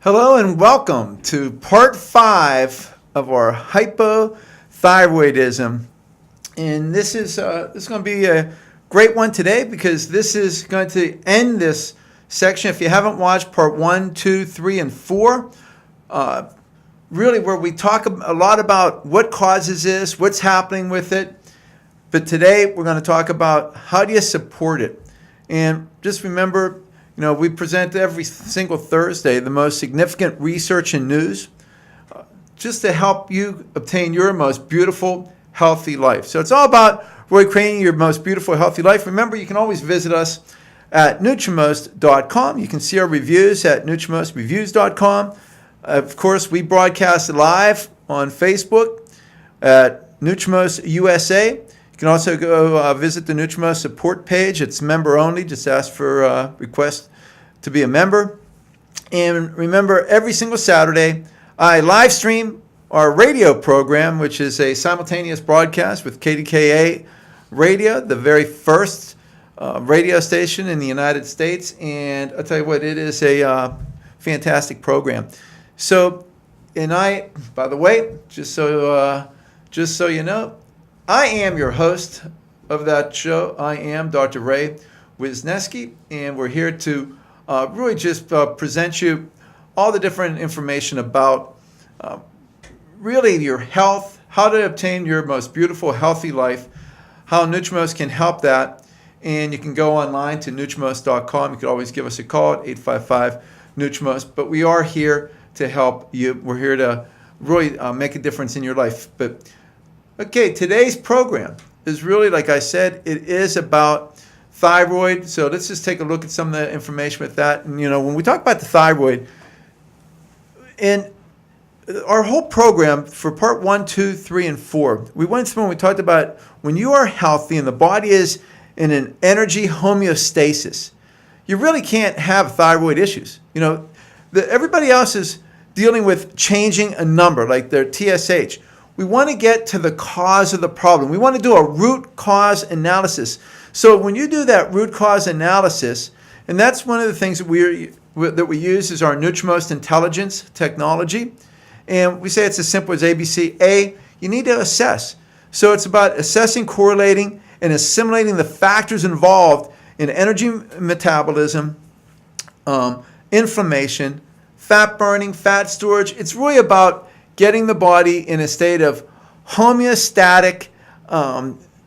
Hello and welcome to part 5 of our hypothyroidism. And this is going to be a great one today because this is going to end this section. If you haven't watched part 1, 2, 3, and 4, really where we talk a lot about what causes this, what's happening with it. But today we're going to talk about how do you support it. And just remember, we present every single Thursday the most significant research and news just to help you obtain your most beautiful, healthy life. So it's all about really creating your most beautiful, healthy life. Remember, you can always visit us at NutriMost.com. You can see our reviews at NutriMostReviews.com. Of course, we broadcast live on Facebook at NutriMost USA. You can also go visit the NutriMost support page. It's member only. Just ask for a request to be a member. And remember, every single Saturday, I live stream our radio program, which is a simultaneous broadcast with KDKA Radio, the very first radio station in the United States. And I'll tell you what, it is a fantastic program. So, and I, by the way, just so you know, I am your host of that show. I am Dr. Ray Wisniewski, and we're here to really just present you all the different information about really your health, how to obtain your most beautiful, healthy life, how NutriMost can help that. And you can go online to NutriMost.com. You can always give us a call at 855-NutriMost. But we are here to help you. We're here to really make a difference in your life. But okay, today's program is really, like I said, it is about thyroid. So let's just take a look at some of the information with that. And, when we talk about the thyroid, and our whole program for part 1, 2, 3, and 4, we went through and we talked about when you are healthy and the body is in an energy homeostasis, you really can't have thyroid issues. Everybody else is dealing with changing a number, like their TSH. We want to get to the cause of the problem. We want to do a root cause analysis. So when you do that root cause analysis, and that's one of the things that we use is our NutriMost intelligence technology. And we say it's as simple as ABC. A, you need to assess. So it's about assessing, correlating, and assimilating the factors involved in energy metabolism, inflammation, fat burning, fat storage. It's really about getting the body in a state of homeostatic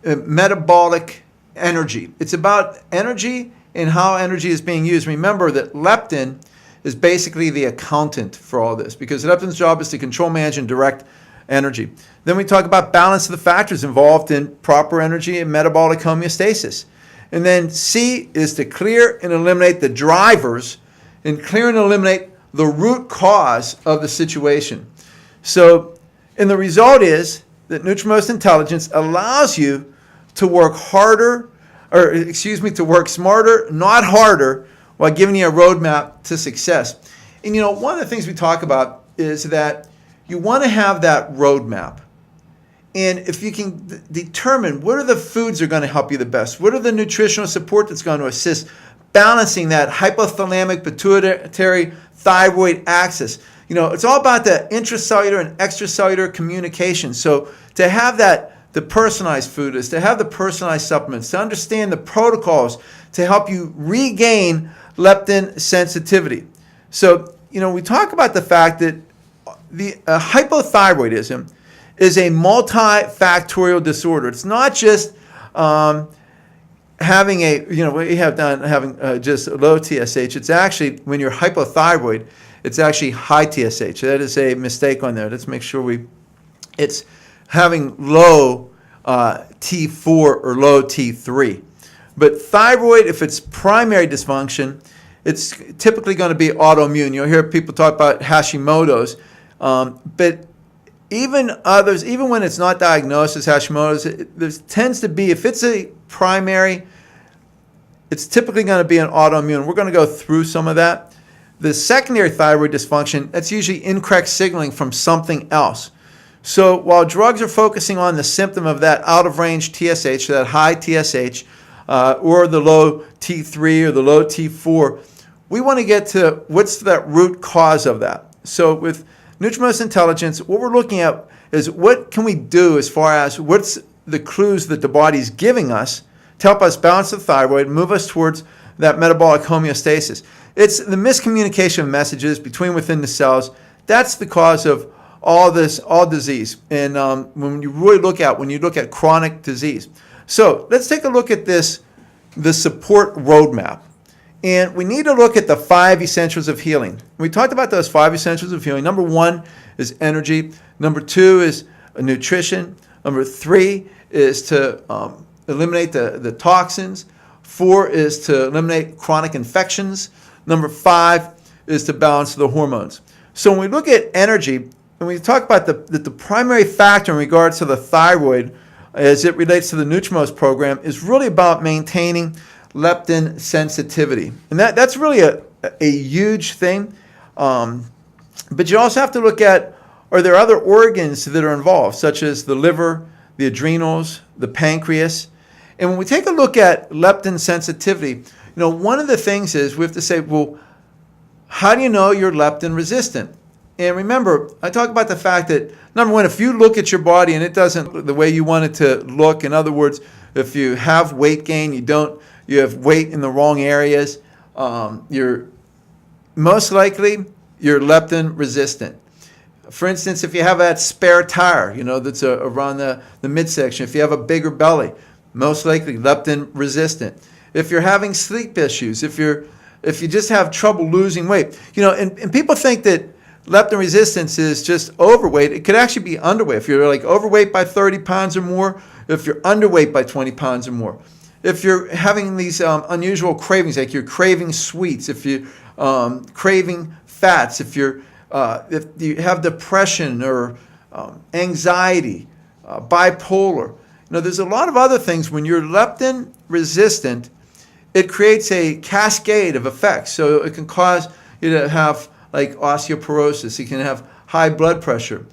metabolic energy. It's about energy and how energy is being used. Remember that leptin is basically the accountant for all this because leptin's job is to control, manage, and direct energy. Then we talk about balance of the factors involved in proper energy and metabolic homeostasis. And then C is to clear and eliminate the drivers and clear and eliminate the root cause of the situation. So, and the result is that NutriMost Intelligence allows you to work to work smarter, not harder, while giving you a roadmap to success. And one of the things we talk about is that you want to have that roadmap. And if you can determine what are the foods that are going to help you the best, what are the nutritional support that's going to assist balancing that hypothalamic pituitary thyroid axis. It's all about the intracellular and extracellular communication. So to have the personalized food is to have the personalized supplements, to understand the protocols to help you regain leptin sensitivity. So, we talk about the fact that the hypothyroidism is a multifactorial disorder. It's not just having just low TSH. It's actually, when you're hypothyroid, it's actually high TSH. That is a mistake on there. Let's make sure it's having low T4 or low T3. But thyroid, if it's primary dysfunction, it's typically going to be autoimmune. You'll hear people talk about Hashimoto's, but even when it's not diagnosed as Hashimoto's, there tends to be, if it's a primary, it's typically going to be an autoimmune. We're going to go through some of that. The secondary thyroid dysfunction, that's usually incorrect signaling from something else. So while drugs are focusing on the symptom of that out-of-range TSH, that high TSH, or the low T3 or the low T4, we want to get to what's that root cause of that. So with NutriMost Intelligence, what we're looking at is what can we do as far as what's the clues that the body's giving us to help us balance the thyroid and move us towards that metabolic homeostasis. It's the miscommunication of messages within the cells. That's the cause of all disease. And when you look at chronic disease. So let's take a look at the support roadmap. And we need to look at the 5 essentials of healing. We talked about those 5 essentials of healing. Number 1 is energy. Number 2 is nutrition. Number 3 is to eliminate the toxins. 4 is to eliminate chronic infections. Number 5 is to balance the hormones. So when we look at energy, and we talk about the primary factor in regards to the thyroid as it relates to the NutriMost program is really about maintaining leptin sensitivity. And that's really a huge thing. But you also have to look at, are there other organs that are involved, such as the liver, the adrenals, the pancreas? And when we take a look at leptin sensitivity, one of the things is we have to say, well, how do you know you're leptin resistant? And remember, I talk about the fact that, number 1, if you look at your body and it doesn't look the way you want it to look, in other words, if you have weight gain, you have weight in the wrong areas, you're most likely you're leptin resistant. For instance, if you have that spare tire, that's around the midsection, if you have a bigger belly, most likely leptin resistant. If you're having sleep issues, if you just have trouble losing weight, and people think that leptin resistance is just overweight. It could actually be underweight. If you're like overweight by 30 pounds or more, if you're underweight by 20 pounds or more, if you're having these unusual cravings, like you're craving sweets, if you're craving fats, if you have depression or anxiety, bipolar, there's a lot of other things. When you're leptin resistant, it creates a cascade of effects. So it can cause you to have like osteoporosis. You can have high blood pressure,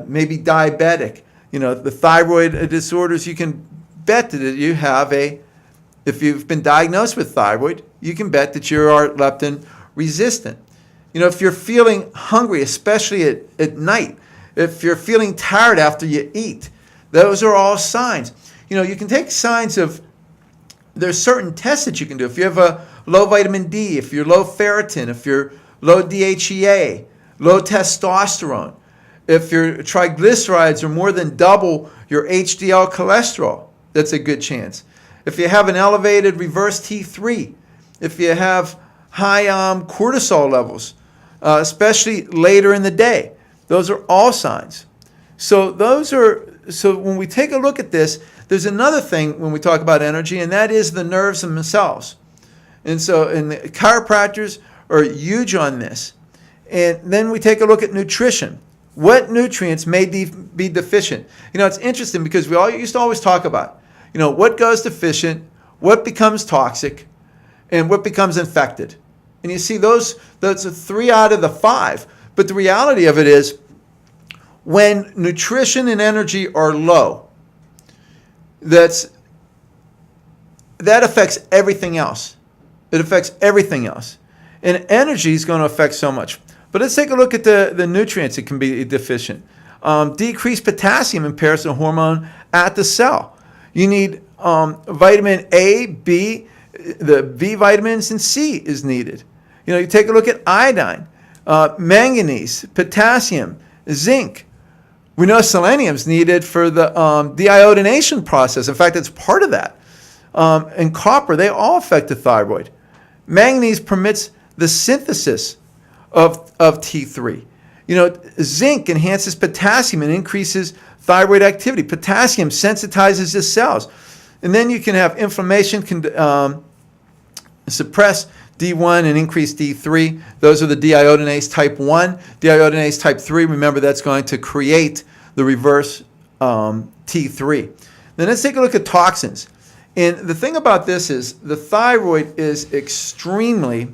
maybe diabetic. The thyroid disorders, you can bet that you have if you've been diagnosed with thyroid, you can bet that you are leptin resistant. If you're feeling hungry, especially at night, if you're feeling tired after you eat, those are all signs. You can take signs of, there's certain tests that you can do. If you have a low vitamin D, if you're low ferritin, if you're low DHEA, low testosterone, if your triglycerides are more than double your HDL cholesterol, that's a good chance. If you have an elevated reverse T3, if you have high cortisol levels, especially later in the day, those are all signs. So when we take a look at this, there's another thing when we talk about energy, and that is the nerves themselves. And the chiropractors are huge on this. And then we take a look at nutrition. What nutrients may be deficient? It's interesting because we all used to always talk about, what goes deficient, what becomes toxic, and what becomes infected. And you see those are 3 out of the 5. But the reality of it is, when nutrition and energy are low, that affects everything else. It affects everything else. And energy is going to affect so much. But let's take a look at the nutrients that can be deficient. Decreased potassium impairs the hormone at the cell. You need vitamin A, B, the B vitamins, and C is needed. You take a look at iodine, manganese, potassium, zinc. We know selenium is needed for the deiodination process. In fact, it's part of that. And copper, they all affect the thyroid. Manganese permits the synthesis of T3. Zinc enhances potassium and increases thyroid activity. Potassium sensitizes the cells. And then you can have inflammation, suppress D1 and increase D3. Those are the deiodinase type 1. Deiodinase type 3, remember, that's going to create the reverse T3. Then let's take a look at toxins. And the thing about this is the thyroid is extremely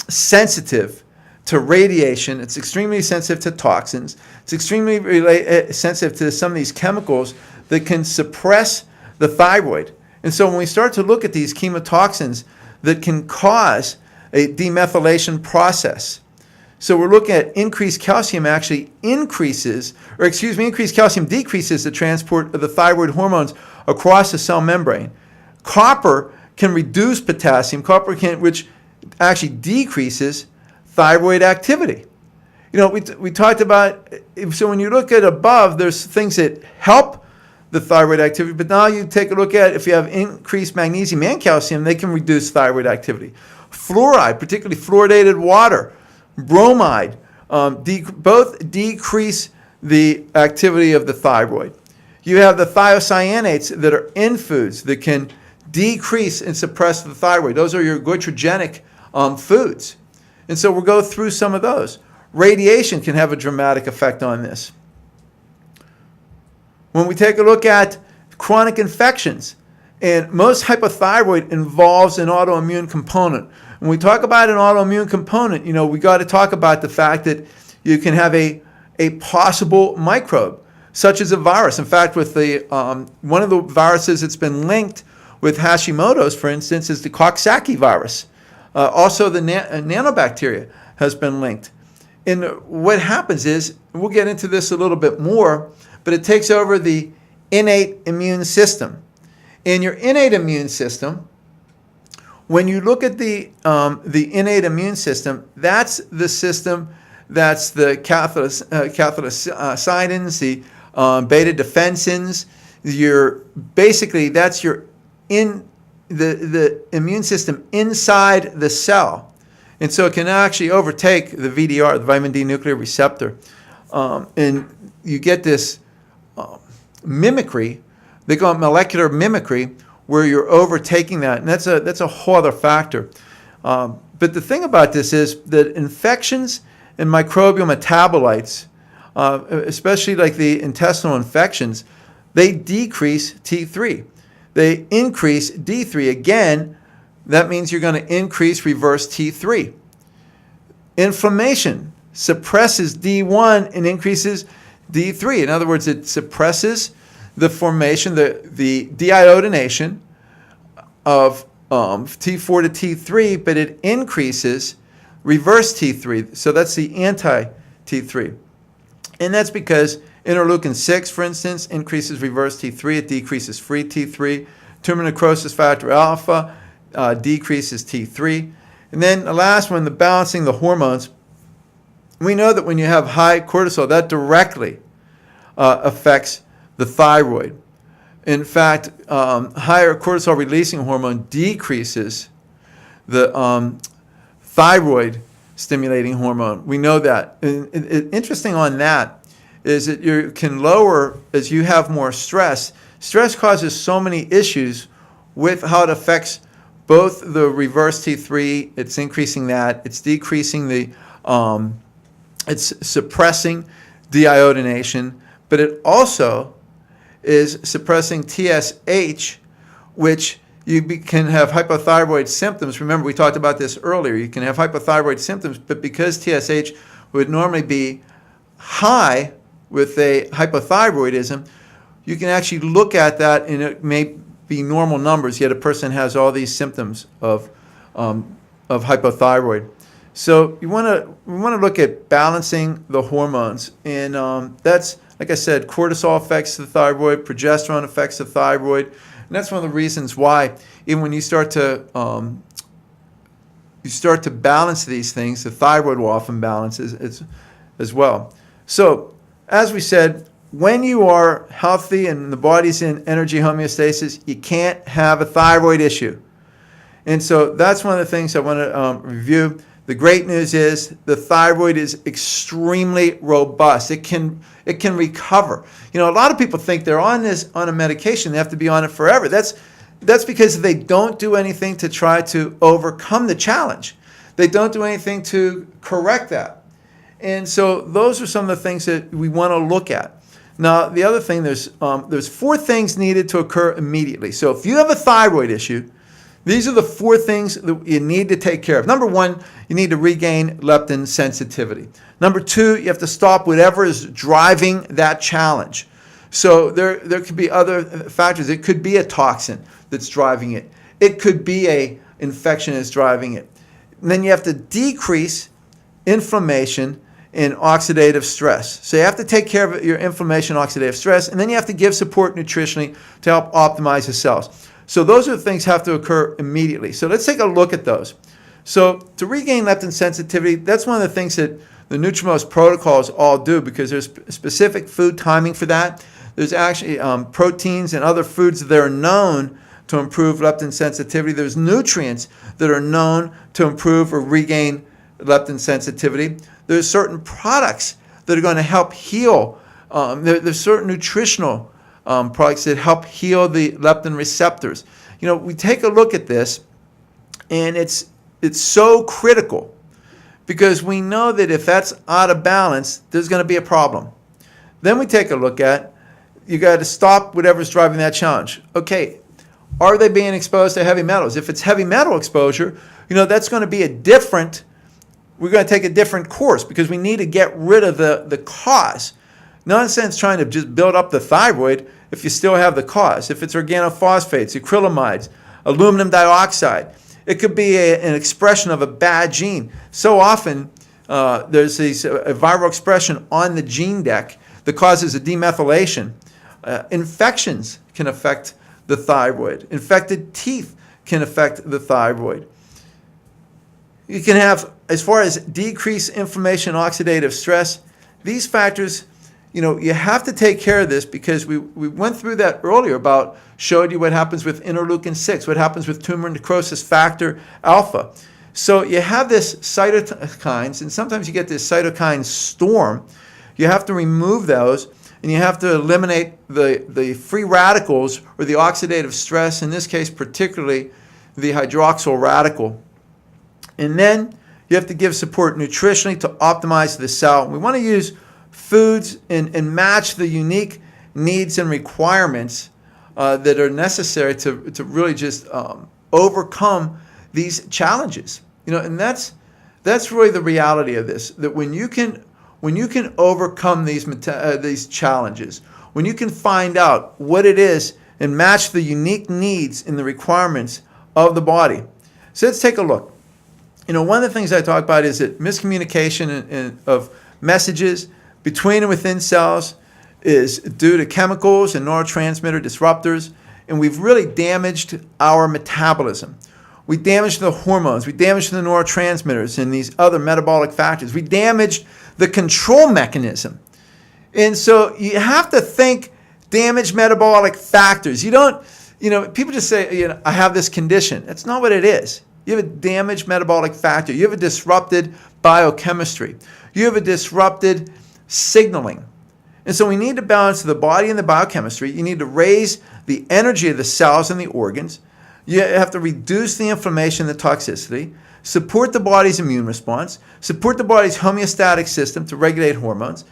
sensitive to radiation. It's extremely sensitive to toxins. It's extremely sensitive to some of these chemicals that can suppress the thyroid. And so when we start to look at these chemotoxins that can cause a demethylation process. So we're looking at increased calcium actually increases calcium decreases the transport of the thyroid hormones across the cell membrane. Copper can reduce potassium, which actually decreases thyroid activity. You know, we talked about, so when you look at above, there's things that help the thyroid activity, but now you take a look at if you have increased magnesium and calcium, they can reduce thyroid activity. Fluoride, particularly fluoridated water, bromide, both decrease the activity of the thyroid. You have the thiocyanates that are in foods that can decrease and suppress the thyroid. Those are your goitrogenic foods. And so we'll go through some of those. Radiation can have a dramatic effect on this. When we take a look at chronic infections, and most hypothyroid involves an autoimmune component. When we talk about an autoimmune component, you know, we got to talk about the fact that you can have a possible microbe, such as a virus. In fact, with the one of the viruses that's been linked with Hashimoto's, for instance, is the Coxsackie virus. Also, the nanobacteria has been linked. And what happens is, we'll get into this a little bit more, but it takes over the innate immune system. In your innate immune system, when you look at the innate immune system, that's the system that's the cathelicidins, the beta defensins. That's your the immune system inside the cell. And so it can actually overtake the VDR, the vitamin D nuclear receptor. And you get this mimicry, they call it molecular mimicry, where you're overtaking that. And that's a whole other factor. But the thing about this is that infections and microbial metabolites, especially like the intestinal infections, they decrease T3. They increase D3. Again, that means you're going to increase reverse T3. Inflammation suppresses D1 and increases D3. In other words, it suppresses the formation, the deiodination of T4 to T3, but it increases reverse T3. So that's the anti-T3. And that's because interleukin 6, for instance, increases reverse T3. It decreases free T3. Tumor necrosis factor alpha decreases T3. And then the last one, the balancing the hormones. We know that when you have high cortisol, that directly affects the thyroid. In fact, higher cortisol releasing hormone decreases the thyroid stimulating hormone. We know that. And interesting on that is that you can lower as you have more stress. Stress causes so many issues with how it affects both the reverse T3, it's increasing that, it's decreasing the, it's suppressing deiodination, but it also is suppressing TSH, which you can have hypothyroid symptoms. Remember, we talked about this earlier. You can have hypothyroid symptoms, but because TSH would normally be high with a hypothyroidism, you can actually look at that and it may be normal numbers, yet a person has all these symptoms of hypothyroid. So we want to look at balancing the hormones, and that's, like I said, cortisol affects the thyroid, progesterone affects the thyroid, and that's one of the reasons why even when you start to balance these things, the thyroid will often balance as well. So as we said, when you are healthy and the body's in energy homeostasis, you can't have a thyroid issue. And so that's one of the things I want to review. The great news is the thyroid is extremely robust. It can recover. You know, a lot of people think they're on a medication, they have to be on it forever. That's because they don't do anything to try to overcome the challenge. They don't do anything to correct that. And so those are some of the things that we want to look at. Now, the other thing, there's 4 things needed to occur immediately. So if you have a thyroid issue, these are the 4 things that you need to take care of. Number 1, you need to regain leptin sensitivity. Number 2, you have to stop whatever is driving that challenge. So there could be other factors. It could be a toxin that's driving it. It could be a infection is driving it. And then you have to decrease inflammation and oxidative stress. So you have to take care of your inflammation, oxidative stress, and then you have to give support nutritionally to help optimize the cells. So those are the things that have to occur immediately. So let's take a look at those. So to regain leptin sensitivity, that's one of the things that the NutriMost protocols all do, because there's specific food timing for that. There's actually proteins and other foods that are known to improve leptin sensitivity. There's nutrients that are known to improve or regain leptin sensitivity. There's certain products that are going to help heal. There's certain nutritional products that help heal the leptin receptors. You know, we take a look at this, and it's so critical, because we know that if that's out of balance, there's going to be a problem. Then we take a look at, you got to stop whatever's driving that challenge. Okay, are they being exposed to heavy metals? If it's heavy metal exposure, you know, that's going to be we're going to take a different course, because we need to get rid of the cause. Not in a sense trying to just build up the thyroid if you still have the cause. If it's organophosphates, acrylamides, aluminum dioxide, it could be an expression of a bad gene. So often there's a viral expression on the gene deck that causes a demethylation. Infections can affect the thyroid. Infected teeth can affect the thyroid. You can have, as far as decreased inflammation, oxidative stress, these factors, you know, you have to take care of this, because we went through that earlier showed you what happens with interleukin-6, what happens with tumor necrosis factor alpha. So you have this cytokines, and sometimes you get this cytokine storm. You have to remove those, and you have to eliminate the free radicals, or the oxidative stress, in this case particularly the hydroxyl radical. And then you have to give support nutritionally to optimize the cell. We want to use foods and match the unique needs and requirements that are necessary to really just overcome these challenges. You know, and that's really the reality of this. That when you can overcome these challenges, when you can find out what it is and match the unique needs and the requirements of the body. So let's take a look. You know, one of the things I talk about is that miscommunication of messages between and within cells is due to chemicals and neurotransmitter disruptors, and we've really damaged our metabolism. We damaged the hormones, we damaged the neurotransmitters and these other metabolic factors. We damaged the control mechanism. And so you have to think damaged metabolic factors. You don't, you know, people just say, you know, I have this condition. That's not what it is. You have a damaged metabolic factor. You have a disrupted biochemistry. You have a disrupted signaling. And so we need to balance the body and the biochemistry. You need to raise the energy of the cells and the organs. You have to reduce the inflammation and the toxicity, support the body's immune response, support the body's homeostatic system to regulate hormones.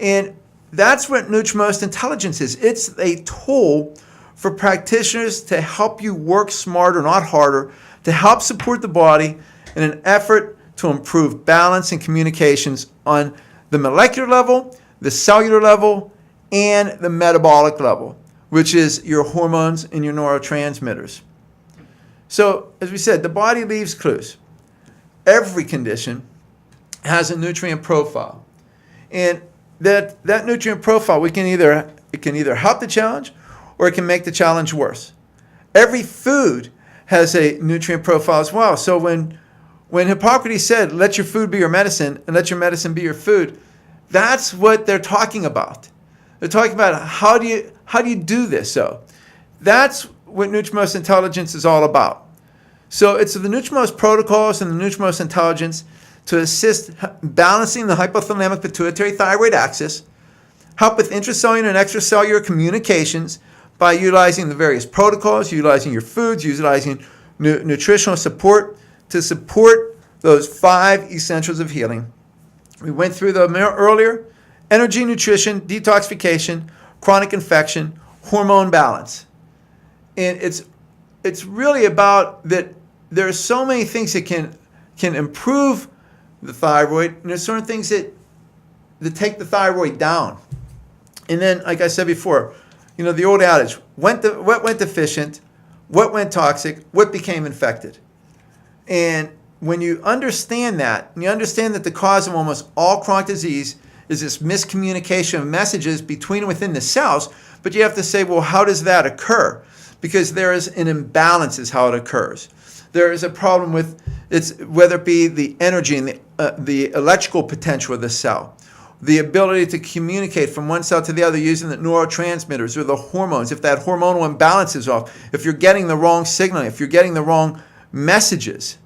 And that's what NutriMost Intelligence is. It's a tool for practitioners to help you work smarter, not harder, to help support the body in an effort to improve balance and communications on the molecular level, the cellular level, and the metabolic level, which is your hormones and your neurotransmitters. So, as we said, the body leaves clues. Every condition has a nutrient profile. And that nutrient profile, it can either help the challenge or it can make the challenge worse. Every food has a nutrient profile as well. So when Hippocrates said, let your food be your medicine and let your medicine be your food, that's what they're talking about. They're talking about how do you do this. So that's what NutriMost Intelligence is all about. So it's the NutriMost protocols and the NutriMost Intelligence to assist balancing the hypothalamic pituitary thyroid axis, help with intracellular and extracellular communications by utilizing the various protocols, utilizing your foods, utilizing nutritional support to support those 5 essentials of healing. We went through them earlier: energy, nutrition, detoxification, chronic infection, hormone balance. And it's really about that there are so many things that can improve the thyroid, and there's certain things that take the thyroid down. And then, like I said before, you know, the old adage, what went deficient, what went toxic, what became infected. And when you understand that, and you understand that the cause of almost all chronic disease is this miscommunication of messages between and within the cells, but you have to say, well, how does that occur? Because there is an imbalance is how it occurs. There is a problem with whether it be the energy and the electrical potential of the cell, the ability to communicate from one cell to the other using the neurotransmitters or the hormones, if that hormonal imbalance is off, if you're getting the wrong signaling, if you're getting the wrong messages.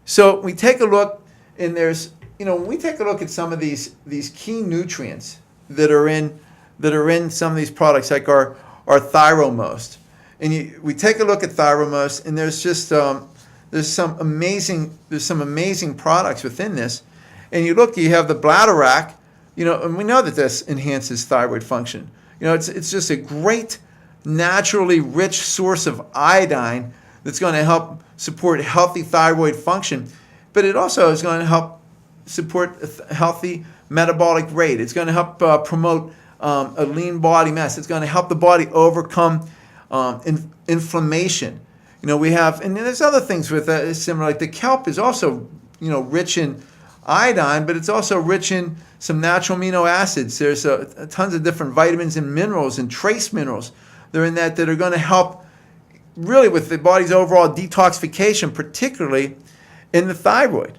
So we take a look, and when we take a look at some of these key nutrients that are in some of these products, like our ThyroMost, and we take a look at ThyroMost, and there's just there's some amazing products within this. And you have the Bladder-Rack, and we know that this enhances thyroid function. It's just a great, naturally rich source of iodine that's going to help support healthy thyroid function, but it also is going to help support a healthy metabolic rate. It's going to help promote a lean body mass. It's going to help the body overcome inflammation. We have, and there's other things with that similar, like the kelp is also, rich in iodine, but it's also rich in some natural amino acids. There's tons of different vitamins and minerals and trace minerals that are in that are going to help really with the body's overall detoxification, particularly in the thyroid.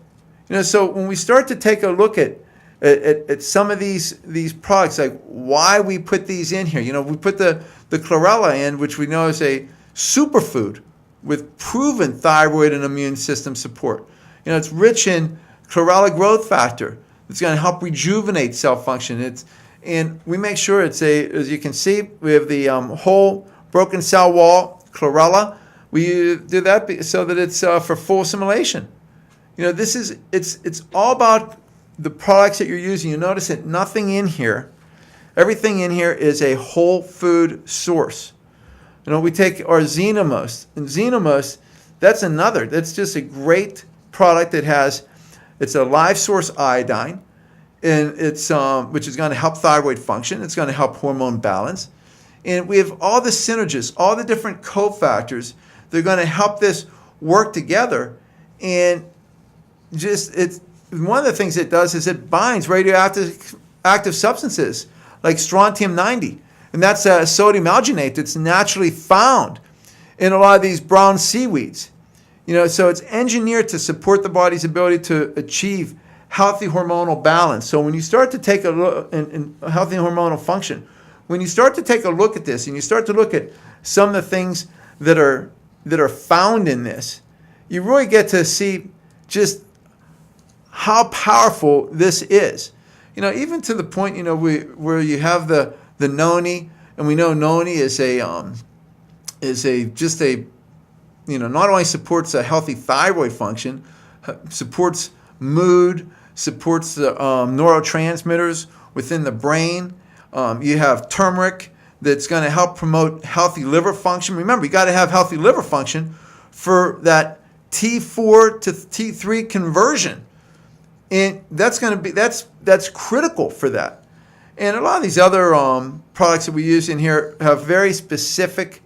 So when we start to take a look at some of these products, like why we put these in here, we put the chlorella in, which we know is a superfood with proven thyroid and immune system support. It's rich in chlorella growth factor. It's going to help rejuvenate cell function. And we make sure as you can see, we have the whole broken cell wall chlorella. We do that so that it's for full assimilation. It's all about the products that you're using. You notice that everything in here is a whole food source. We take our XenoMost, and XenoMost, that's just a great product that it's a live source iodine, and it's which is going to help thyroid function. It's going to help hormone balance. And we have all the synergists, all the different cofactors that are going to help this work together. And it's one of the things it does is it binds radioactive substances like strontium-90. And that's a sodium alginate that's naturally found in a lot of these brown seaweeds. So it's engineered to support the body's ability to achieve healthy hormonal balance. So when you start to take a look in healthy hormonal function, when you start to take a look at this and you start to look at some of the things that are found in this, you really get to see just how powerful this is. Even to the point, where you have the noni, and we know noni is not only supports a healthy thyroid function, supports mood, supports the neurotransmitters within the brain. You have turmeric that's going to help promote healthy liver function. Remember, you got to have healthy liver function for that T4 to T3 conversion, and that's critical for that. And a lot of these other products that we use in here have very specific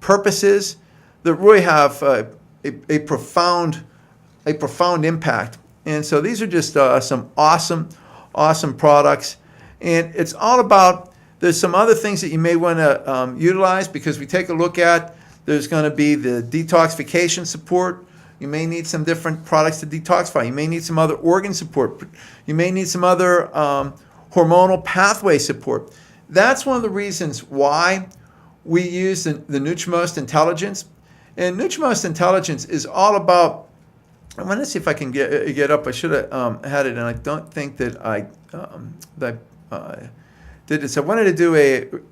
purposes that really have a profound impact. And so these are just some awesome products. And it's all about, there's some other things that you may want to utilize, because we take a look at, there's going to be the detoxification support. You may need some different products to detoxify. You may need some other organ support. You may need some other hormonal pathway support. That's one of the reasons why we use the NutriMost Intelligence. And NutriMost Intelligence is all about, I want to see if I can get up. I should have had it, and I don't think that I did it. So I wanted to do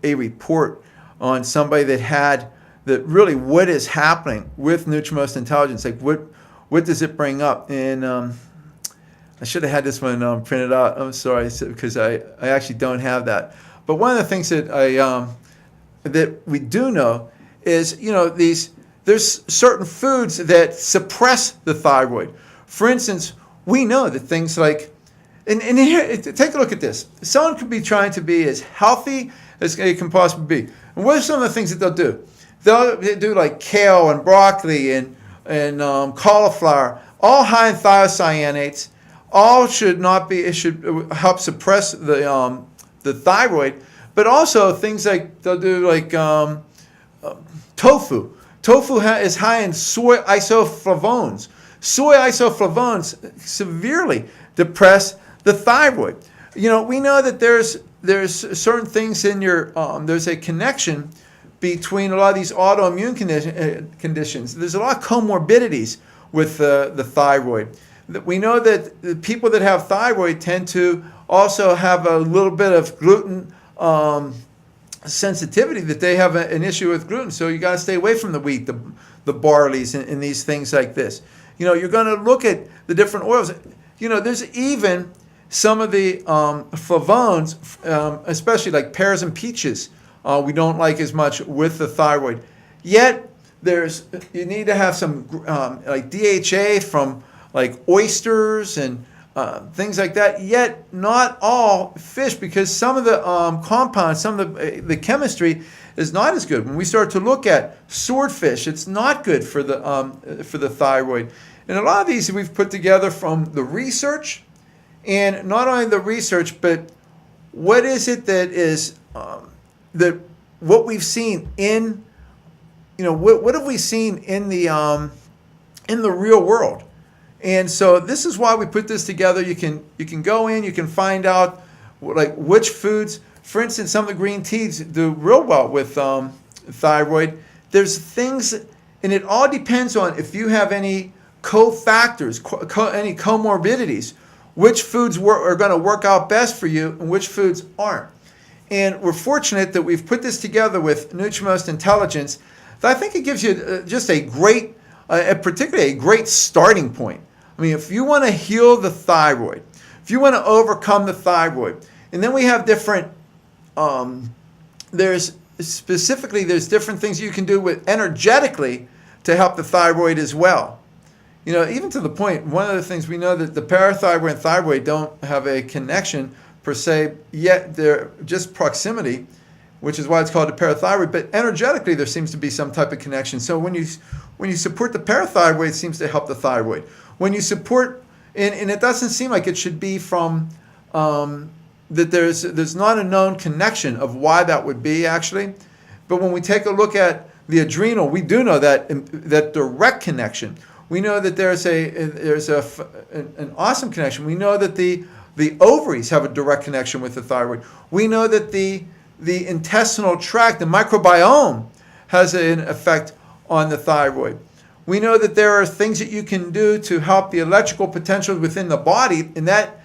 a report on somebody that really what is happening with NutriMost Intelligence. Like what does it bring up? And I should have had this one printed out. I'm sorry, because I actually don't have that. But one of the things that that we do know is, there's certain foods that suppress the thyroid. For instance, we know that things like, and here, take a look at this. Someone could be trying to be as healthy as they can possibly be. And what are some of the things that they'll do? They'll do like kale and broccoli and and cauliflower, all high in thiocyanates. All should not be. It should help suppress the thyroid, but also things like they'll do like tofu. Tofu is high in soy isoflavones. Soy isoflavones severely depress the thyroid. We know that there's certain things in your there's a connection between a lot of these autoimmune conditions. There's a lot of comorbidities with the thyroid. We know that the people that have thyroid tend to also have a little bit of gluten sensitivity, that they have an issue with gluten. So you got to stay away from the wheat, the barleys, and these things like this. You're going to look at the different oils. There's even some of the flavones, especially like pears and peaches, we don't like as much with the thyroid. Yet you need to have some like DHA from like oysters and things like that. Yet not all fish, because some of the compounds, some of the chemistry is not as good. When we start to look at swordfish, it's not good for the thyroid. And a lot of these we've put together from the research, and not only the research, but what is it that is that what we've seen in, what have we seen in the real world? And so this is why we put this together. You can go in, you can find out like which foods, for instance, some of the green teas do real well with thyroid. There's things, and it all depends on if you have any cofactors, any comorbidities, which foods are going to work out best for you and which foods aren't. And we're fortunate that we've put this together with NutriMost Intelligence. I think it gives you just a great, particularly a great starting point. I mean, if you want to heal the thyroid, if you want to overcome the thyroid, and then we have different, there's different things you can do with energetically to help the thyroid as well. Even to the point, one of the things we know that the parathyroid and thyroid don't have a connection per se, yet they're just proximity, which is why it's called the parathyroid. But energetically, there seems to be some type of connection. So when you support the parathyroid, it seems to help the thyroid. When you support, and it doesn't seem like it should be from that there's not a known connection of why that would be actually. But when we take a look at the adrenal, we do know that direct connection. We know that there's an awesome connection. We know that the ovaries have a direct connection with the thyroid. We know that the intestinal tract, the microbiome, has an effect on the thyroid. We know that there are things that you can do to help the electrical potential within the body, and that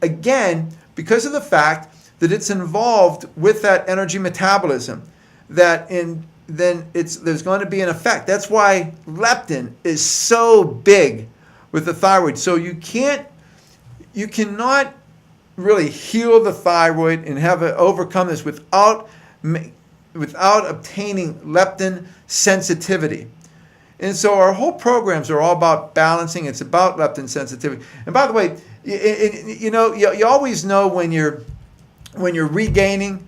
again, because of the fact that it's involved with that energy metabolism, then there's going to be an effect. That's why leptin is so big with the thyroid. So you cannot really heal the thyroid and have it overcome this without obtaining leptin sensitivity. And so our whole programs are all about balancing. It's about leptin sensitivity. And by the way, you always know when you're regaining.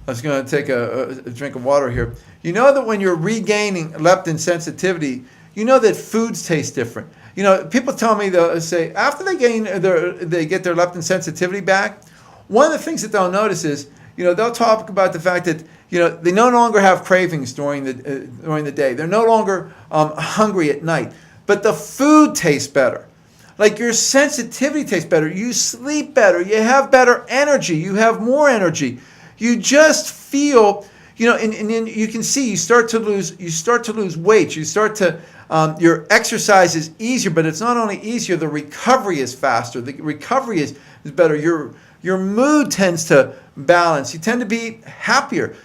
I was going to take a drink of water here. You know that when you're regaining leptin sensitivity, you know that foods taste different. People tell me, they'll say after they get their leptin sensitivity back, one of the things that they'll notice is, they'll talk about the fact that, they no longer have cravings during the day. They're no longer hungry at night, but the food tastes better. Like your sensitivity tastes better. You sleep better. You have better energy. You have more energy. You just feel, and then you can see you start to lose weight. You start to your exercise is easier, but it's not only easier. The recovery is faster. The recovery is better. Your mood tends to balance. You tend to be happier.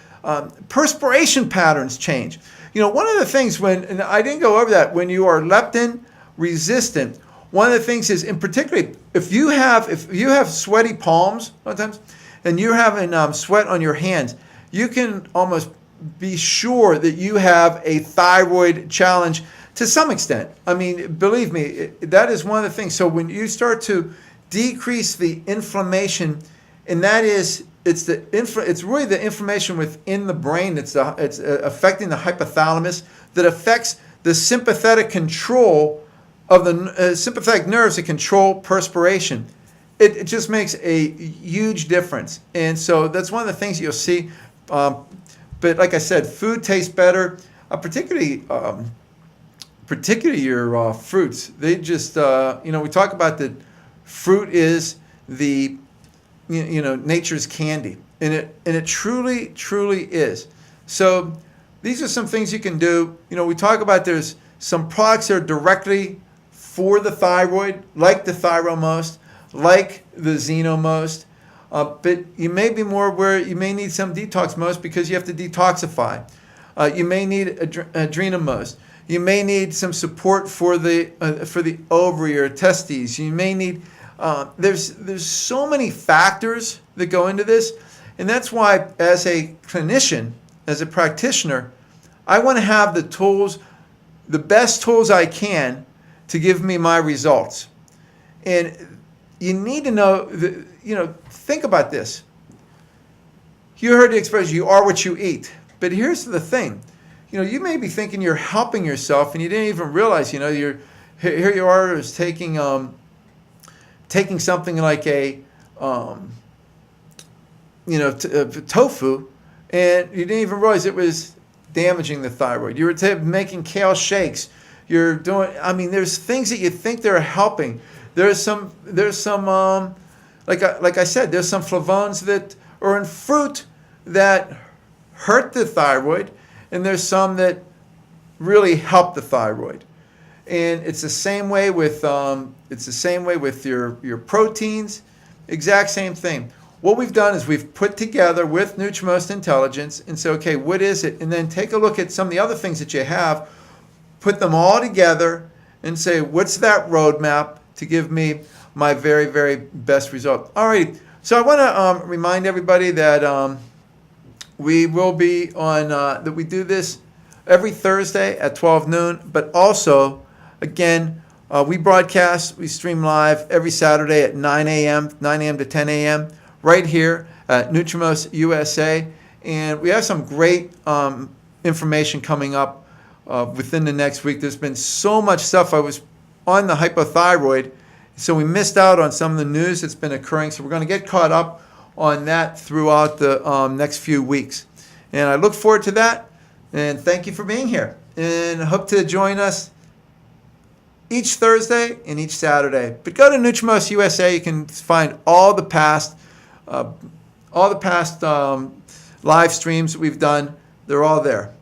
Perspiration patterns change. One of the things and I didn't go over that, when you are leptin resistant, one of the things is, in particular, if you have sweaty palms sometimes, and you're having sweat on your hands, you can almost be sure that you have a thyroid challenge to some extent. I mean, believe me, that is one of the things. So when you start to decrease the inflammation, and that is, it's really the inflammation within the brain. It's affecting the hypothalamus that affects the sympathetic control of the sympathetic nerves that control perspiration. It just makes a huge difference. And so that's one of the things you'll see. But like I said, food tastes better, particularly your fruits. They just, we talk about that fruit is the, nature's candy. And it truly, truly is. So these are some things you can do. We talk about there's some products that are directly for the thyroid, like the NutriMost, like the NutriMost. But you may be more where you may need some DetoxMost because you have to detoxify. You may need AdrenaMost. You may need some support for the ovary or testes. You may need there's so many factors that go into this, and that's why as a clinician, as a practitioner, I want to have the tools, the best tools I can to give me my results. And you need to know, think about this. You heard the expression, you are what you eat. But here's the thing. You may be thinking you're helping yourself and you didn't even realize, here you are is taking something like a tofu, and you didn't even realize it was damaging the thyroid. You were making kale shakes. You're doing, there's things that you think they're helping. There's some like I said, there's some flavones that are in fruit that hurt the thyroid, and there's some that really help the thyroid. And it's the same way with your proteins, exact same thing. What we've done is we've put together with NutriMost Intelligence and say, okay, what is it? And then take a look at some of the other things that you have, put them all together and say, what's that roadmap to give me my very, very best result? All right. So I want to remind everybody that we will be on, that we do this every Thursday at 12 noon, but also, again, we broadcast, we stream live every Saturday at 9 a.m. to 10 a.m. right here at NutriMost USA. And we have some great information coming up within the next week. There's been so much stuff. I was on the hypothyroid, so we missed out on some of the news that's been occurring. So we're going to get caught up on that throughout the next few weeks. And I look forward to that. And thank you for being here. And I hope to join us each Thursday and each Saturday. But go to NutriMost USA. You can find all the past live streams that we've done. They're all there.